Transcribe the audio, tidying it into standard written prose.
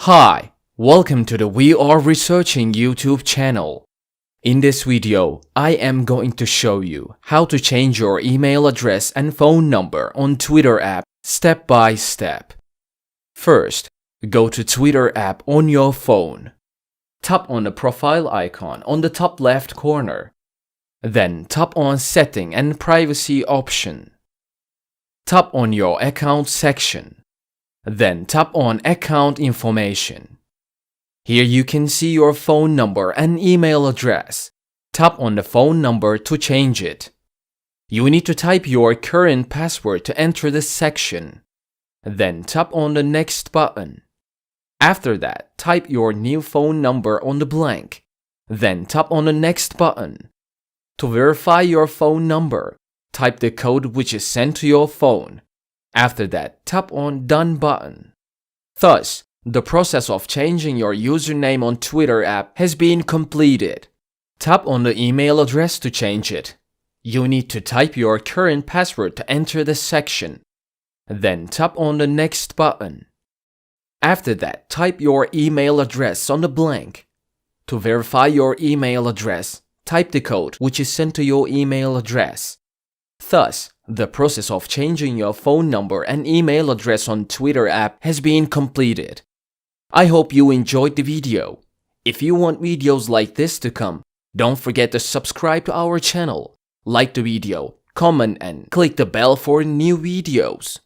Hi, welcome to the We Are Researching YouTube channel. In this video, I am going to show you how to change your email address and phone number on Twitter app step by step. First, go to Twitter app on your phone. Tap on the profile icon on the top left corner. Then tap on Setting and Privacy option. Tap on your Account section. Then tap on Account Information. Here you can see your phone number and email address. Tap on the phone number to change it. You need to type your current password to enter this section. Then tap on the Next button. After that, type your new phone number on the blank. Then tap on the Next button. To verify your phone number, type the code which is sent to your phone. After that, tap on Done button. Thus, the process of changing your username on Twitter app has been completed. Tap on the email address to change it. You need to type your current password to enter the section. Then tap on the Next button. After that, type your email address on the blank. To verify your email address, type the code which is sent to your email address. Thus, the process of changing your phone number and email address on Twitter app has been completed. I hope you enjoyed the video. If you want videos like this to come, don't forget to subscribe to our channel, like the video, comment and click the bell for new videos.